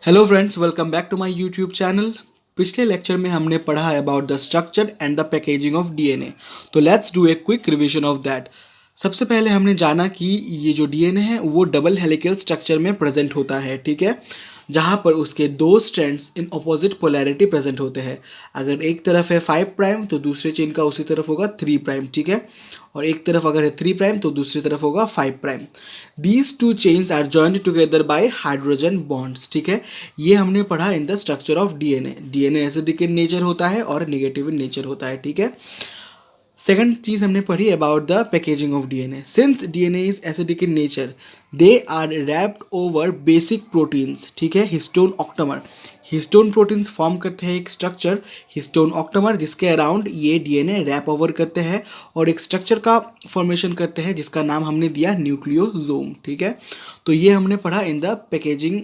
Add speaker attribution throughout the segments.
Speaker 1: Hello friends, welcome back to my YouTube channel. पिछले lecture में हमने पढ़ा है about the structure and the packaging of DNA. तो let's do a quick revision of that. सबसे पहले हमने जाना कि ये जो डीएनए है वो डबल हेलिकल स्ट्रक्चर में प्रेजेंट होता है, ठीक है, जहाँ पर उसके दो strands in opposite polarity present होते हैं। अगर एक तरफ है 5 प्राइम तो दूसरे चेन का उसी तरफ होगा 3 प्राइम, ठीक है, और एक तरफ अगर है 3 प्राइम तो दूसरी तरफ होगा 5 prime. These two chains are joined together by hydrogen bonds, ठीक है। ये हमने पढ़ा in the structure of DNA. DNA acidic in nature होता है और नेगेटिव इन नेचर होता है, ठीक है। सेकंड चीज हमने पढ़ी about the packaging of DNA. Since DNA is acidic in nature, they are wrapped over basic proteins, ठीक है, histone octamer. Histone proteins form करते हैं एक स्ट्रक्चर हिस्टोन ऑक्टामर, जिसके अराउंड ये डीएनए रैप ओवर करते हैं और एक स्ट्रक्चर का फॉर्मेशन करते हैं जिसका नाम हमने दिया न्यूक्लियोसोम, ठीक है। तो ये हमने पढ़ा इन द पैकेजिंग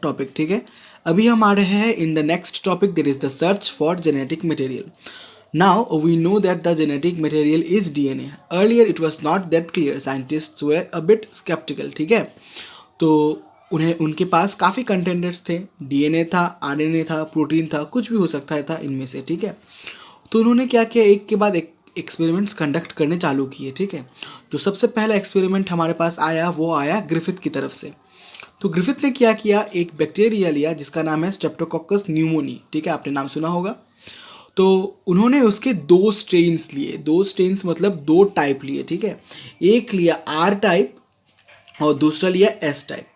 Speaker 1: टॉपिक, ठीक है। अभी हम आ रहे हैं in the next topic, that is the search for genetic material. Now we know that the genetic material is DNA. Earlier it was not that clear. Scientists were a bit skeptical, ठीक है। तो उनके पास काफ़ी contenders थे। DNA था, RNA था, protein था, कुछ भी हो सकता था इनमें से, ठीक है। तो उन्होंने क्या किया, एक के बाद एक एक्सपेरिमेंट्स कंडक्ट करने चालू किए, ठीक है। जो सबसे पहला एक्सपेरिमेंट हमारे पास आया वो आया ग्रिफिथ की तरफ से। तो ग्रिफिथ ने क्या किया, एक बैक्टीरिया लिया जिसका नाम है स्ट्रेप्टोकोकस न्यूमोनी, ठीक है, आपने नाम सुना होगा। तो उन्होंने उसके दो स्ट्रेन्स लिए, दो स्ट्रेन्स मतलब दो टाइप लिए, ठीक है। एक लिया आर टाइप और दूसरा लिया एस टाइप।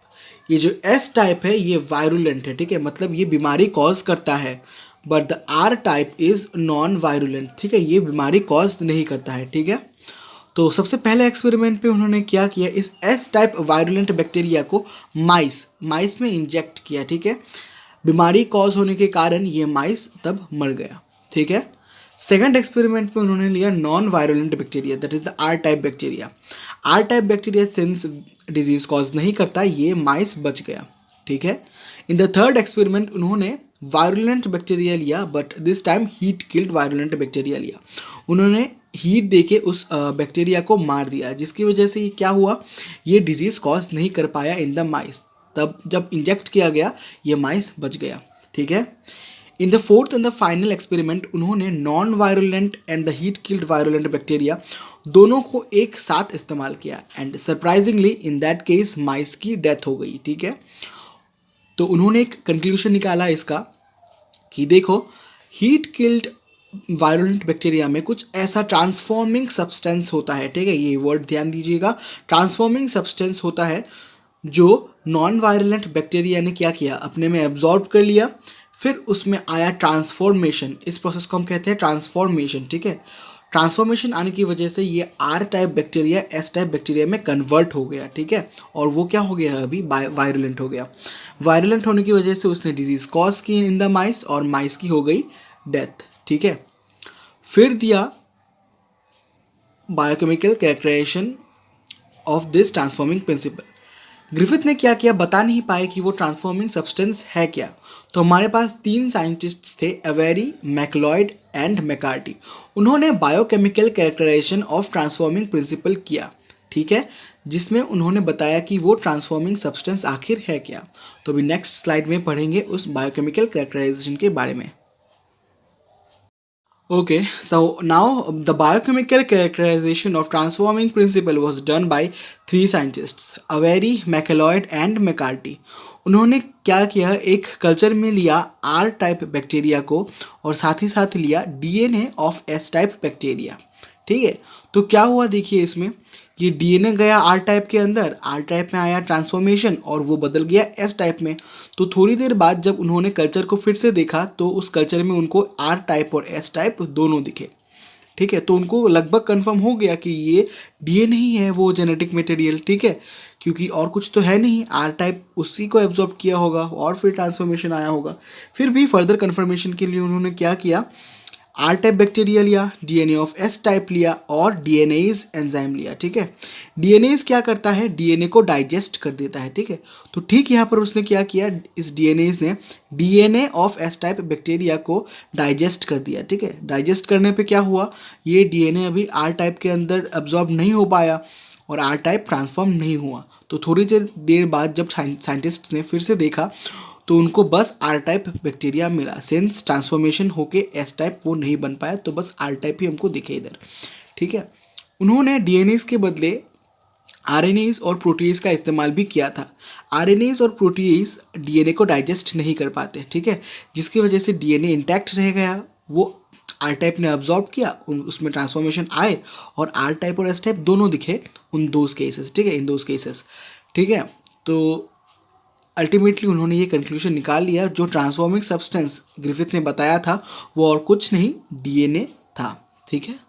Speaker 1: ये जो एस टाइप है ये वायरुलेंट है, ठीक है, मतलब ये बीमारी कॉज करता है, but the R type is non virulent, ठीक है, ये बीमारी कॉज नहीं करता है, ठीक है। तो सबसे पहले एक्सपेरिमेंट पे उन्होंने क्या किया, इस एस टाइप वायरुलेंट बैक्टीरिया को माइस में इंजेक्ट किया, ठीक है। बीमारी कॉज होने के कारण ये माइस तब मर गया, ठीक है। सेकंड एक्सपेरिमेंट में उन्होंने लिया non virulent bacteria, that is the R type bacteria. R type bacteria since disease cause नहीं करता, ये माइस बच गया, ठीक है। इन द थर्ड एक्सपेरिमेंट उन्होंने वायरुलेंट बैक्टीरिया लिया, but this time heat killed virulent bacteria लिया। उन्होंने हीट देके उस बैक्टीरिया को मार दिया, जिसकी वजह से ये क्या हुआ, ये डिजीज कॉज नहीं कर पाया इन द माइस। तब जब इंजेक्ट किया गया ये माइस बच गया, ठीक है। In the fourth and the final experiment उन्होंने non virulent and the heat killed virulent bacteria दोनों को एक साथ इस्तेमाल किया and surprisingly in that case mice की डेथ हो गई, ठीक है। तो उन्होंने एक कंक्लूजन निकाला इसका कि देखो, हीट किल्ड वायरुलेंट बैक्टीरिया में कुछ ऐसा ट्रांसफॉर्मिंग सब्सटेंस होता है, ठीक है, ये वर्ड ध्यान दीजिएगा, ट्रांसफॉर्मिंग सब्सटेंस होता है जो नॉन वायरुलेंट बैक्टीरिया ने क्या किया, अपने में एब्जॉर्ब कर लिया, फिर उसमें आया ट्रांसफॉर्मेशन। इस प्रोसेस को हम कहते हैं ट्रांसफॉर्मेशन, ठीक है। ट्रांसफॉर्मेशन आने की वजह से ये R type bacteria S type bacteria में कन्वर्ट हो गया, ठीक है, और वो क्या हो गया, अभी वायरुलेंट हो गया। वायरुलेंट होने की वजह से उसने डिजीज कॉज की इन द माइस और माइस की हो गई डेथ, ठीक है। फिर दिया biochemical characterization of this transforming principle. Griffith ने क्या किया, बता नहीं पाए कि वो ट्रांसफॉर्मिंग सब्सटेंस है क्या। तो हमारे पास तीन साइंटिस्ट थे, एवेरी, मैकलॉयड एंड मैकार्टी। उन्होंने biochemical characterization of transforming principle किया, ठीक है, जिसमें उन्होंने बताया कि वो ट्रांसफॉर्मिंग सब्सटेंस आखिर है क्या। तो अभी नेक्स्ट स्लाइड में पढ़ेंगे उस बायोकेमिकल कैरेक्टराइजेशन के बारे में। Okay, so now the biochemical characterization of transforming principle was done by three scientists, Avery, McLeod and McCarthy. उन्होंने क्या किया, एक कल्चर में लिया आर टाइप बैक्टीरिया को और साथ ही साथ लिया DNA of S type bacteria, ठीक है। तो क्या हुआ देखिए, इसमें ये डीएनए गया आर टाइप के अंदर, आर टाइप में आया ट्रांसफॉर्मेशन और वो बदल गया एस टाइप में। तो थोड़ी देर बाद जब उन्होंने कल्चर को फिर से देखा तो उस कल्चर में उनको आर टाइप और एस टाइप दोनों दिखे, ठीक है। तो उनको लगभग कंफर्म हो गया कि ये डीएनए ही है वो जेनेटिक मटेरियल, ठीक है, क्योंकि और कुछ तो है नहीं, आर टाइप उसी को एब्जॉर्ब किया होगा और फिर ट्रांसफॉर्मेशन आया होगा। फिर भी फर्दर कंफर्मेशन के लिए उन्होंने क्या किया, आर टाइप बैक्टीरिया लिया, डीएनए ऑफ एस टाइप लिया और डीएनएज एंजाइम लिया, ठीक है। डीएनएज क्या करता है, डीएनए को डाइजेस्ट कर देता है, ठीक है। तो ठीक यहाँ पर उसने क्या किया, इस डीएनएज ने DNA of S type bacteria को डाइजेस्ट कर दिया, ठीक है। डाइजेस्ट करने पे क्या हुआ, ये डीएनए अभी आर टाइप के अंदर अब्जॉर्ब नहीं हो पाया और आर टाइप ट्रांसफॉर्म नहीं हुआ। तो थोड़ी देर बाद जब साइंटिस्ट ने फिर से देखा तो उनको बस आर टाइप बैक्टीरिया मिला। सिंस ट्रांसफॉर्मेशन होके एस टाइप वो नहीं बन पाया, तो बस आर टाइप ही हमको दिखे इधर। ठीक है, उन्होंने डीएनएस के बदले आरएनएस और प्रोटीज का इस्तेमाल भी किया था। आरएनएस और प्रोटीज डीएनए को डाइजेस्ट नहीं कर पाते, ठीक है, जिसकी वजह से डीएनए इंटैक्ट रह गया। वो आर टाइप ने अब्जॉर्ब किया, उसमें ट्रांसफॉर्मेशन आए और आर टाइप और एस टाइप दोनों दिखे उन दोज केसेस, ठीक है, इन दोज केसेस। ठीक है, तो अल्टीमेटली उन्होंने ये कंक्लूजन निकाल लिया, जो ट्रांसफॉर्मिंग सब्सटेंस ग्रिफिथ ने बताया था वो और कुछ नहीं डीएनए था। ठीक है,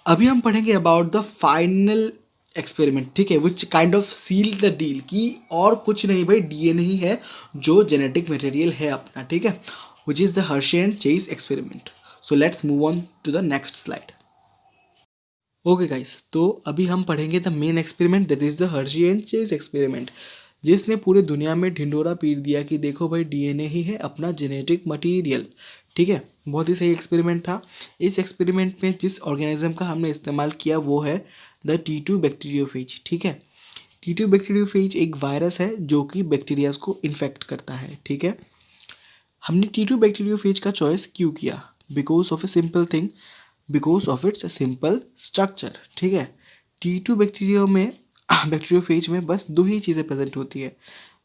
Speaker 1: अभी हम पढ़ेंगे अबाउट द फाइनल एक्सपेरिमेंट, ठीक है, which kind of seal the deal, कि और कुछ नहीं भाई डीएनए ही है जो जेनेटिक मटेरियल है अपना। ठीक है, which is the Hershey and Chase experiment. So let's move on to the next slide. Okay guys, तो अभी हम पढ़ेंगे the main experiment, that is the Hershey and Chase experiment, जिसने पूरे दुनिया में ढिंडोरा पीट दिया कि देखो भाई डीएनए ही है अपना जेनेटिक मटेरियल। ठीक है, बहुत ही सही एक्सपेरिमेंट था। इस एक्सपेरिमेंट में जिस ऑर्गेनिज्म का हमने इस्तेमाल किया वो है द T2 बैक्टीरियोफेज। ठीक है, T2 बैक्टीरियोफेज एक वायरस है जो कि बैक्टीरियाज को इन्फेक्ट करता है। ठीक है, हमने T2 बैक्टीरियोफेज का चॉइस क्यों किया? Because of a simple thing, because of its simple structure. ठीक है, T2 बैक्टीरियोफेज में बस दो ही चीज़ें प्रेजेंट होती है,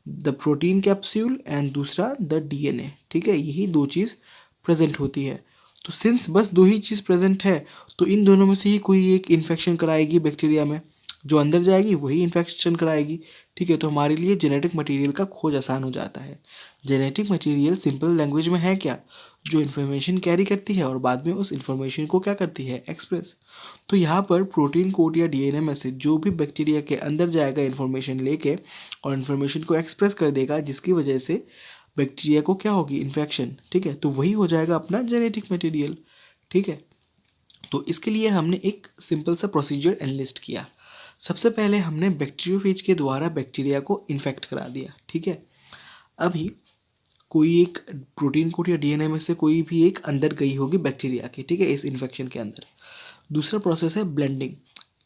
Speaker 1: द प्रोटीन कैप्सूल एंड दूसरा द डीएनए। ठीक है, यही दो चीज़ प्रेजेंट होती है। तो सिंस बस दो ही चीज़ प्रेजेंट है, तो इन दोनों में से ही कोई एक इन्फेक्शन कराएगी बैक्टीरिया में, जो अंदर जाएगी वही इन्फेक्शन कराएगी। ठीक है, तो हमारे लिए जेनेटिक मटेरियल का खोज आसान हो जाता है। जेनेटिक मटेरियल सिंपल लैंग्वेज में है क्या? जो इन्फॉर्मेशन कैरी करती है और बाद में उस इन्फॉर्मेशन को क्या करती है? एक्सप्रेस। तो यहाँ पर प्रोटीन कोड या डीएनए में से जो भी बैक्टीरिया के अंदर जाएगा इन्फॉर्मेशन लेके और इन्फॉर्मेशन को एक्सप्रेस कर देगा, जिसकी वजह से बैक्टीरिया को क्या होगी? इन्फेक्शन। ठीक है, तो वही हो जाएगा अपना जेनेटिक मटेरियल। ठीक है, तो इसके लिए हमने एक सिंपल सा प्रोसीजर एनलिस्ट किया। सबसे पहले हमने बैक्टीरियोफेज के द्वारा बैक्टीरिया को इन्फेक्ट करा दिया। ठीक है, अभी कोई एक प्रोटीन कोड या डीएनए में से कोई भी एक अंदर गई होगी बैक्टीरिया के, ठीक है, इस इन्फेक्शन के अंदर। दूसरा प्रोसेस है ब्लेंडिंग।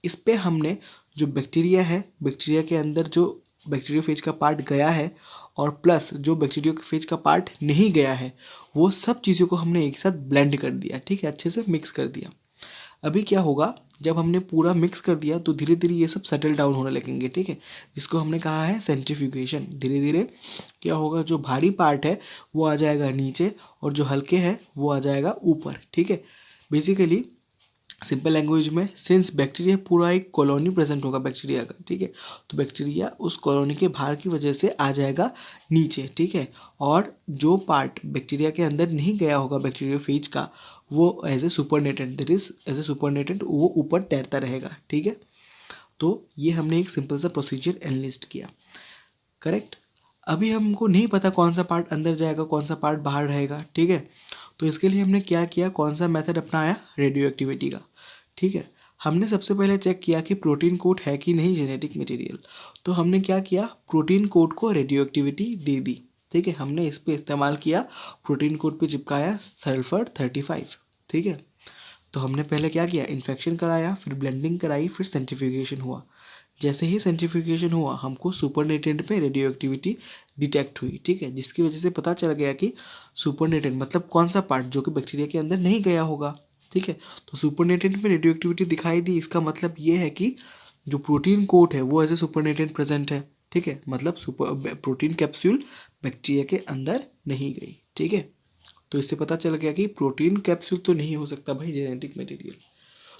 Speaker 1: इस पे हमने जो बैक्टीरिया है, बैक्टीरिया के अंदर जो बैक्टीरियोफेज का पार्ट गया है और प्लस जो बैक्टीरियोफेज का पार्ट नहीं गया है, वो सब चीज़ों को हमने एक साथ ब्लेंड कर दिया। ठीक है, अच्छे से मिक्स कर दिया। अभी क्या होगा, जब हमने पूरा मिक्स कर दिया तो धीरे धीरे ये सब सेटल डाउन होने लगेंगे। ठीक है, जिसको हमने कहा है सेंट्रीफ्यूगेशन। धीरे धीरे क्या होगा, जो भारी पार्ट है वो आ जाएगा नीचे और जो हल्के है वो आ जाएगा ऊपर। ठीक है, बेसिकली सिंपल लैंग्वेज में, सिंस बैक्टीरिया पूरा एक कॉलोनी प्रेजेंट होगा बैक्टीरिया का, ठीक है, तो बैक्टीरिया उस कॉलोनी के भार की वजह से आ जाएगा नीचे। ठीक है, और जो पार्ट बैक्टीरिया के अंदर नहीं गया होगा बैक्टीरियोफेज का, वो as a supernatant, that is as a supernatant वो ऊपर तैरता रहेगा। ठीक है, तो ये हमने एक सिंपल सा प्रोसीजर एनलिस्ट किया। करेक्ट, अभी हमको नहीं पता कौन सा पार्ट अंदर जाएगा, कौन सा पार्ट बाहर रहेगा। ठीक है, तो इसके लिए हमने क्या किया, कौन सा मेथड अपनाया? रेडियो एक्टिविटी का। ठीक है, हमने सबसे पहले चेक किया कि प्रोटीन कोड है कि नहीं जेनेटिक मटेरियल। तो हमने क्या किया, प्रोटीन कोड को रेडियो एक्टिविटी दे दी। ठीक है, हमने इस पे इस्तेमाल किया, प्रोटीन कोड पे चिपकाया सल्फर 35। ठीक है, तो हमने पहले क्या किया, इन्फेक्शन कराया, फिर ब्लेंडिंग कराई, फिर सेंट्रीफ्यूगेशन हुआ। जैसे ही सेंट्रीफ्यूगेशन हुआ, हमको सुपरनेटेंट पे रेडियो एक्टिविटी डिटेक्ट हुई। ठीक है, जिसकी वजह से पता चल गया कि सुपरनेटेंट मतलब कौन सा पार्ट जो कि बैक्टीरिया के अंदर नहीं गया होगा। ठीक है, तो सुपरनेटेंट में रेडियो एक्टिविटी दिखाई दी, इसका मतलब ये है कि जो प्रोटीन कोट है वो एज ए सुपरनेटेंट प्रेजेंट है। ठीक है, मतलब सुपर प्रोटीन कैप्सूल बैक्टीरिया के अंदर नहीं गई। ठीक है, तो इससे पता चल गया कि प्रोटीन कैप्सूल तो नहीं हो सकता भाई जेनेटिक मटेरियल।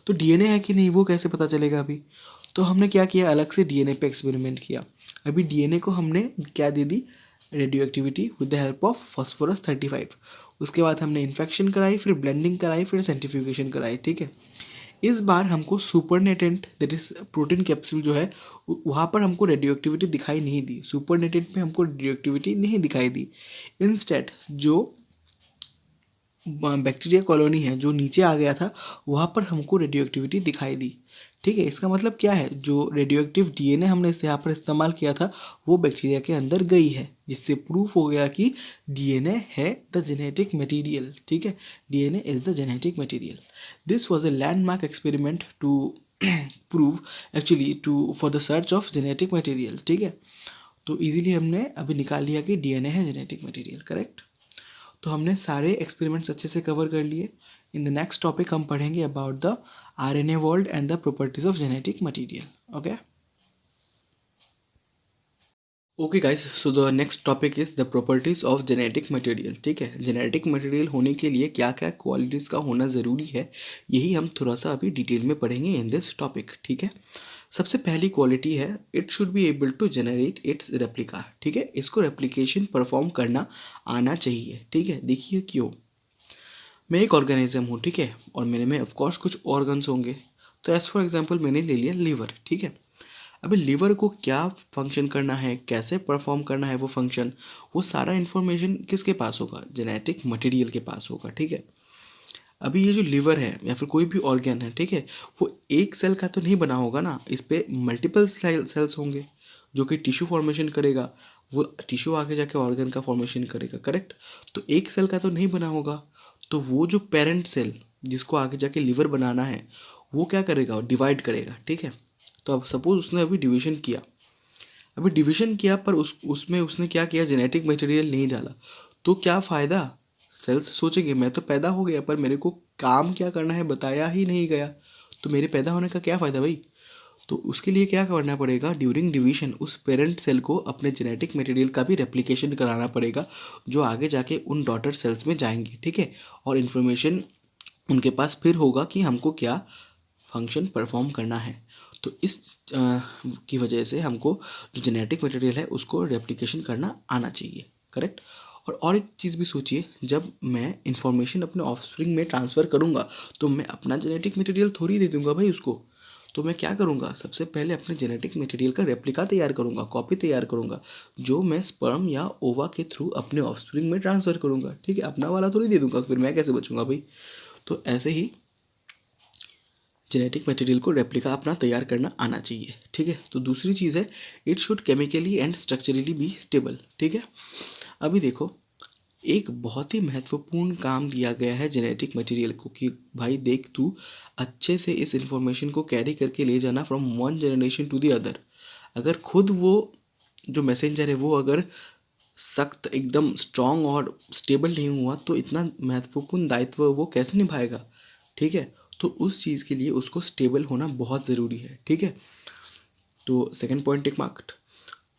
Speaker 1: तो डीएनए है कि नहीं वो कैसे पता चलेगा अभी? तो हमने क्या किया, अलग से डीएनए पे एक्सपेरिमेंट किया। अभी डीएनए को हमने क्या दे दी, radioactivity with the help of phosphorus 35। उसके बाद हमने इन्फेक्शन कराई, फिर ब्लेंडिंग कराई, फिर सेंट्रीफ्यूगेशन कराई। ठीक है, इस बार हमको supernatant that is protein capsule जो है वहाँ पर हमको रेडियो एक्टिविटी दिखाई नहीं दी। सुपरनेटेंट में हमको रेडियो एक्टिविटी नहीं दिखाई दी। इंस्टेड जो बैक्टीरिया कॉलोनी है जो नीचे आ गया था, वहाँ पर हमको रेडियो एक्टिविटी दिखाई दी। ठीक है, इसका मतलब क्या है, जो रेडियो एक्टिव डीएनए हमने यहाँ पर इस्तेमाल किया था वो बैक्टीरिया के अंदर गई है, जिससे प्रूफ हो गया कि डीएनए है द जेनेटिक मटेरियल। ठीक है, DNA is the genetic material. This was a landmark experiment to prove actually to for the search of genetic material. ठीक है, तो इजीली हमने अभी निकाल लिया कि डीएनए है जेनेटिक मटेरियल, करेक्ट। तो हमने सारे एक्सपेरिमेंट्स अच्छे से कवर कर लिए। इन द नेक्स्ट टॉपिक हम पढ़ेंगे about the RNA world and the properties of genetic material. Okay okay guys, so the next topic is the properties of genetic material. ठीक है, जेनेटिक मटेरियल होने के लिए क्या क्या क्वालिटीज़ का होना ज़रूरी है, यही हम थोड़ा सा अभी डिटेल में पढ़ेंगे इन दिस टॉपिक। ठीक है, सबसे पहली क्वालिटी है it should be able to generate its replica. ठीक है, इसको रेप्लिकेशन परफॉर्म करना आना चाहिए। ठीक है, देखिए क्यों। मैं एक ऑर्गेनिज्म हूँ, ठीक है, और मेरे में ऑफकोर्स कुछ ऑर्गन्स होंगे। तो एज फॉर एग्जाम्पल मैंने ले लिया लीवर। ठीक है, अभी लीवर को क्या फंक्शन करना है, कैसे परफॉर्म करना है वो फंक्शन, वो सारा इन्फॉर्मेशन किसके पास होगा, जेनेटिक मटेरियल के पास होगा। ठीक है, अभी ये जो लीवर है या फिर कोई भी ऑर्गन है, ठीक है, वो एक सेल का तो नहीं बना होगा ना, इस पे मल्टीपल सेल्स होंगे जो कि टिश्यू फॉर्मेशन करेगा, वो टिश्यू आगे जाके ऑर्गन का फॉर्मेशन करेगा, करेक्ट। तो एक सेल का तो नहीं बना होगा, तो वो जो पेरेंट सेल जिसको आगे जाके लीवर बनाना है वो क्या करेगा, डिवाइड करेगा। ठीक है, तो अब सपोज उसने अभी डिवीजन किया, अभी डिवीजन किया पर उसमें उसने क्या किया, जेनेटिक मटेरियल नहीं डाला, तो क्या फ़ायदा। सेल्स सोचेंगे मैं तो पैदा हो गया पर मेरे को काम क्या करना है बताया ही नहीं गया, तो मेरे पैदा होने का क्या फ़ायदा भाई। तो उसके लिए क्या करना पड़ेगा, ड्यूरिंग डिवीजन उस पेरेंट सेल को अपने जेनेटिक मटेरियल का भी रेप्लिकेशन कराना पड़ेगा, जो आगे जाके उन डॉटर सेल्स में जाएंगे। ठीक है, और इन्फॉर्मेशन उनके पास फिर होगा कि हमको क्या फंक्शन परफॉर्म करना है। तो इस की वजह से हमको जो जेनेटिक मटेरियल है उसको रेप्लिकेशन करना आना चाहिए, करेक्ट। और एक चीज़ भी सोचिए, जब मैं इंफॉर्मेशन अपने ऑफस्प्रिंग में ट्रांसफ़र करूँगा तो मैं अपना जेनेटिक मटेरियल थोड़ी दे दूँगा भाई उसको। तो मैं क्या करूँगा, सबसे पहले अपने जेनेटिक मटेरियल का रेप्लिका तैयार करूँगा, कॉपी तैयार करूँगा, जो मैं स्पर्म या ओवा के थ्रू अपने ऑफस्प्रिंग में ट्रांसफ़र करूँगा। ठीक है, अपना वाला थोड़ी दे दूँगा, फिर मैं कैसे बचूँगा भाई। तो ऐसे ही जेनेटिक मटेरियल को रेप्लिका अपना तैयार करना आना चाहिए। ठीक है, तो दूसरी चीज़ है it should chemically and structurally be stable. ठीक है, अभी देखो एक बहुत ही महत्वपूर्ण काम दिया गया है जेनेटिक मटेरियल को कि भाई देख तू अच्छे से इस इंफॉर्मेशन को कैरी करके ले जाना from one generation to the other. अगर खुद वो जो मैसेंजर है वो अगर सख्त एकदम स्ट्रांग और स्टेबल नहीं हुआ तो इतना महत्वपूर्ण दायित्व वो कैसे निभाएगा। ठीक है, तो उस चीज़ के लिए उसको स्टेबल होना बहुत ज़रूरी है। ठीक है, तो second point tick marked.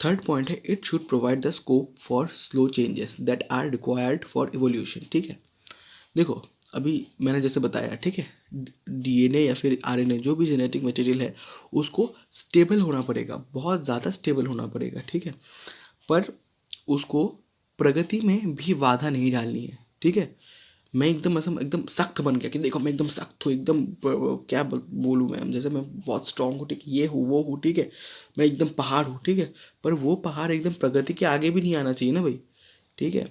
Speaker 1: Third point है it should provide the scope for slow changes that are required for evolution. ठीक है, देखो अभी मैंने जैसे बताया, ठीक है, डीएनए या फिर आरएनए जो भी जेनेटिक मटेरियल है उसको स्टेबल होना पड़ेगा, बहुत ज़्यादा स्टेबल होना पड़ेगा। ठीक है, पर उसको प्रगति में भी बाधा नहीं डालनी है। ठीक है, मैं एकदम ऐसा एकदम सख्त बन गया कि देखो मैं एकदम सख्त हूँ, एकदम क्या बोलूँ मैं, जैसे मैं बहुत स्ट्रांग हूँ, ठीक है, ये हूँ वो हूँ, ठीक है, मैं एकदम पहाड़ हूँ। ठीक है, पर वो पहाड़ एकदम प्रगति के आगे भी नहीं आना चाहिए ना भाई। ठीक है,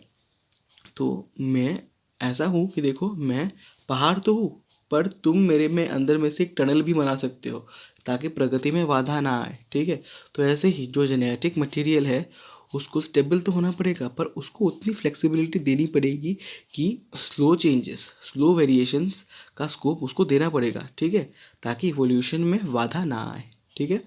Speaker 1: तो मैं ऐसा हूँ कि देखो मैं पहाड़ तो हूँ पर तुम मेरे में अंदर में से एक टनल भी बना सकते हो ताकि प्रगति में बाधा ना आए। ठीक है, तो ऐसे ही जो जेनेटिक मटेरियल है उसको स्टेबल तो होना पड़ेगा पर उसको उतनी फ्लेक्सिबिलिटी देनी पड़ेगी कि स्लो चेंजेस स्लो वेरिएशंस का स्कोप उसको देना पड़ेगा। ठीक है, ताकि इवोल्यूशन में बाधा ना आए। ठीक है,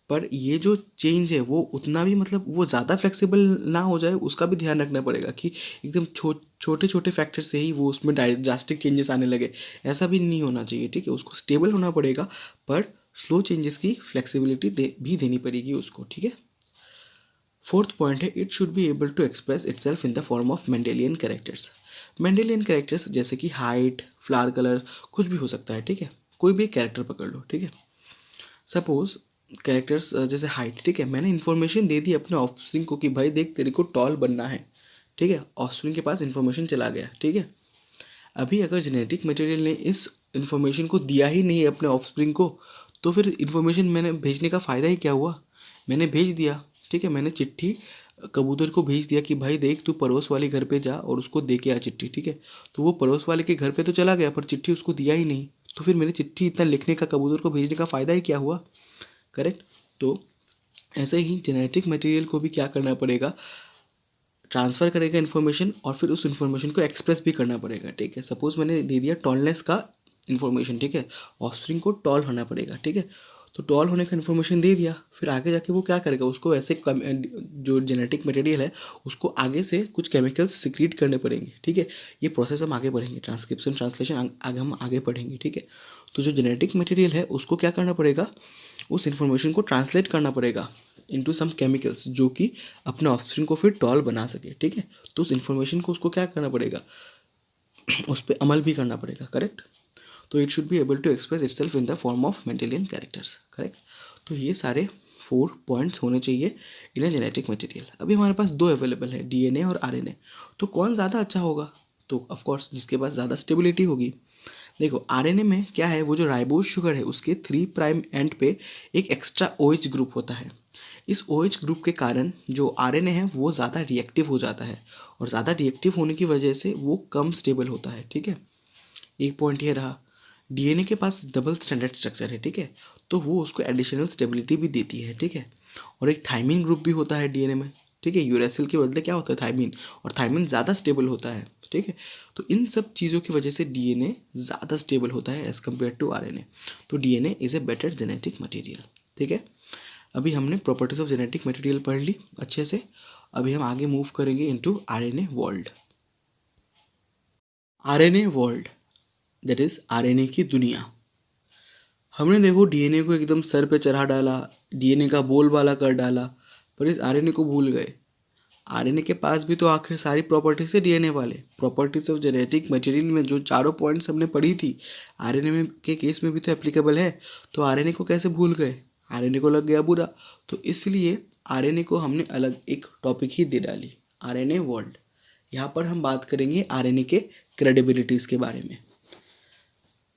Speaker 1: पर ये जो चेंज है वो उतना भी मतलब वो ज़्यादा फ्लेक्सिबल ना हो जाए उसका भी ध्यान रखना पड़ेगा कि एकदम छोटे छोटे फैक्टर से ही वो उसमें ड्रास्टिक चेंजेस आने लगे, ऐसा भी नहीं होना चाहिए। ठीक है, उसको स्टेबल होना पड़ेगा पर स्लो चेंजेस की फ्लेक्सिबिलिटी भी देनी पड़ेगी उसको। ठीक है, फोर्थ पॉइंट है it should be able to express itself in the form of Mendelian characters. Mendelian characters जैसे कि हाइट, फ्लावर कलर, कुछ भी हो सकता है। ठीक है, कोई भी कैरेक्टर पकड़ लो। ठीक है, सपोज कैरेक्टर्स जैसे हाइट, ठीक है, मैंने इन्फॉर्मेशन दे दी अपने ऑफस्प्रिंग को कि भाई देख तेरे को टॉल बनना है। ठीक है, ऑफस्प्रिंग के पास इन्फॉर्मेशन चला गया। ठीक है, अभी अगर जेनेटिक मटेरियल ने इस इन्फॉर्मेशन को दिया ही नहीं अपने ऑफस्प्रिंग को तो फिर इन्फॉर्मेशन मैंने भेजने का फ़ायदा ही क्या हुआ। मैंने भेज दिया, ठीक है, मैंने चिट्ठी कबूतर को भेज दिया कि भाई देख तू पड़ोस वाले घर पे जा और उसको दे के आ चिट्ठी। ठीक है, तो वो पड़ोस वाले के घर पे तो चला गया पर चिट्ठी उसको दिया ही नहीं, तो फिर मेरी चिट्ठी इतना लिखने का कबूतर को भेजने का फ़ायदा ही क्या हुआ, करेक्ट। तो ऐसे ही जेनेटिक मटेरियल को भी क्या करना पड़ेगा, ट्रांसफ़र करेगा इन्फॉर्मेशन और फिर उस इन्फॉर्मेशन को एक्सप्रेस भी करना पड़ेगा। ठीक है, सपोज मैंने दे दिया टॉलनेस का इन्फॉर्मेशन, ठीक है, ऑफस्प्रिंग को टॉल होना पड़ेगा। ठीक है, तो टॉल होने का इन्फॉर्मेशन दे दिया, फिर आगे जाके वो क्या करेगा, उसको ऐसे जो जेनेटिक मटेरियल है उसको आगे से कुछ केमिकल्स सिक्रीट करने पड़ेंगे, ठीक है। ये प्रोसेस हम आगे पढ़ेंगे, ट्रांसक्रिप्शन ट्रांसलेशन आगे हम आगे पढ़ेंगे, ठीक है। तो जो जेनेटिक मटेरियल है उसको क्या करना पड़ेगा, उस इन्फॉर्मेशन को ट्रांसलेट करना पड़ेगा इनटू सम केमिकल्स जो कि अपने ऑफस्प्रिंग को फिर टॉल बना सके, ठीक है। तो उस इन्फॉर्मेशन को उसको क्या करना पड़ेगा, उस पर अमल भी करना पड़ेगा, करेक्ट। तो it should be able to express itself in the form of Mendelian characters, correct. तो ये सारे 4 पॉइंट्स होने चाहिए इन ए जेनेटिक मटेरियल। अभी हमारे पास 2 अवेलेबल है, डीएनए और आरएनए। तो कौन ज़्यादा अच्छा होगा, तो ऑफकोर्स जिसके पास ज़्यादा स्टेबिलिटी होगी। देखो आरएनए में क्या है, वो जो राइबोज शुगर है उसके 3 प्राइम एंड पे एक एक्स्ट्रा OH ग्रुप होता है। इस OH ग्रुप के कारण जो आरएनए है वो ज़्यादा रिएक्टिव हो जाता है, और ज़्यादा रिएक्टिव होने की वजह से वो कम स्टेबल होता है, ठीक है। एक पॉइंट ये रहा। डीएनए के पास डबल स्टैंडर्ड स्ट्रक्चर है, ठीक है, तो वो उसको एडिशनल स्टेबिलिटी भी देती है, ठीक है। और एक थाइमिन ग्रुप भी होता है डीएनए में, ठीक है। यूरेसिल के बदले क्या होता है, थाइमिन, और थाइमिन ज़्यादा स्टेबल होता है, ठीक है। तो इन सब चीज़ों की वजह से डीएनए ज़्यादा स्टेबल होता है एज़ कम्पेयर टू आरएनए। तो DNA is a better genetic material, ठीक है। अभी हमने प्रॉपर्टीज ऑफ जेनेटिक मटेरियल पढ़ ली अच्छे से। अभी हम आगे मूव करेंगे into RNA world. RNA world, that is RNA की दुनिया। हमने देखो डीएनए को एकदम सर पे चढ़ा डाला, डीएनए का बोलबाला कर डाला, पर इस आरएनए को भूल गए। आरएनए के पास भी तो आखिर सारी प्रॉपर्टीज है डीएनए वाले। प्रॉपर्टीज ऑफ जेनेटिक मटेरियल में जो चारों पॉइंट्स हमने पढ़ी थी, आरएनए में के केस में भी तो एप्लीकेबल है। तो आरएनए को कैसे भूल गए, आरएनए को लग गया बुरा। तो इसलिए आरएनए को हमने अलग एक टॉपिक ही दे डाली, आरएनए वर्ल्ड। यहाँ पर हम बात करेंगे आरएनए के क्रेडिबिलिटीज़ के बारे में।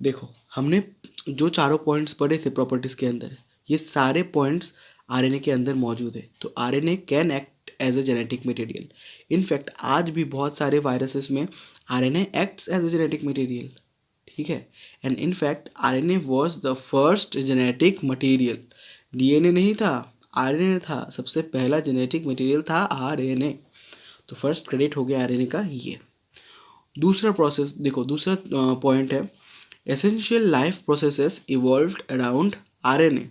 Speaker 1: देखो हमने जो चारों पॉइंट्स पढ़े थे प्रॉपर्टीज के अंदर, ये सारे पॉइंट्स आरएनए के अंदर मौजूद है। तो RNA can act as a genetic material. In fact आज भी बहुत सारे वायरसेस में RNA acts as a genetic material, ठीक है। And in fact RNA was the first genetic material. DNA नहीं था, आरएनए था, सबसे पहला जेनेटिक मटेरियल था आरएनए। तो फर्स्ट क्रेडिट हो गया आरएनए का ये। दूसरा प्रोसेस देखो, दूसरा पॉइंट है essential life processes evolved around RNA.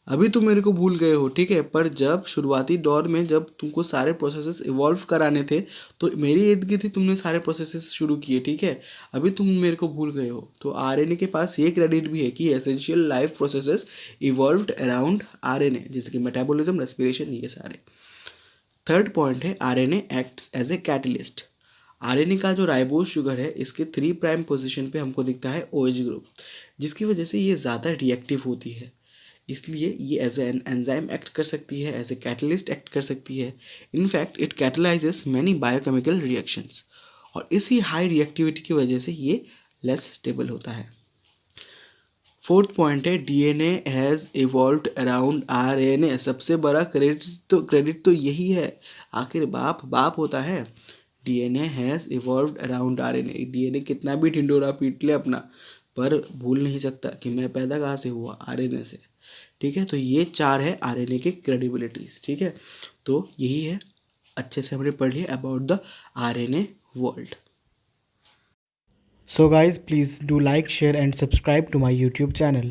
Speaker 1: अभी तुम मेरे को भूल गए हो, ठीक है, पर जब शुरुआती दौर में जब तुमको सारे प्रोसेसेस इवॉल्व कराने थे तो मेरी इर्द गिर्द ही तुमने सारे प्रोसेसेस शुरू किए, ठीक है। अभी तुम मेरे को भूल गए हो। तो आरएनए के पास ये क्रेडिट भी है कि essential life processes evolved around RNA, जैसे कि मेटाबॉलिज्म, रेस्पिरेशन, ये सारे। थर्ड पॉइंट है RNA acts as a catalyst. RNA का जो राइबोज शुगर है इसके 3 प्राइम पोजीशन पे हमको दिखता है OH ग्रुप, जिसकी वजह से ये ज़्यादा रिएक्टिव होती है। इसलिए ये एज एन एंजाइम एक्ट कर सकती है, एज ए कैटलिस्ट एक्ट कर सकती है। In fact it कैटलाइजेस many biochemical reactions, और इसी हाई रिएक्टिविटी की वजह से ये लेस स्टेबल होता है। फोर्थ पॉइंट है DNA has evolved around RNA. सबसे बड़ा क्रेडिट तो यही है, आखिर बाप बाप होता है। DNA has evolved around RNA. DNA कितना भी ढिंडोरा पीट ले अपना, पर भूल नहीं सकता कि मैं पैदा कहाँ से हुआ, आरएनए से, ठीक है। तो ये 4 है आरएनए के क्रेडिबिलिटीज, ठीक है। तो यही है, अच्छे से हमने पढ़ लिया about the RNA world. So guys, please do like, share and subscribe to my YouTube channel.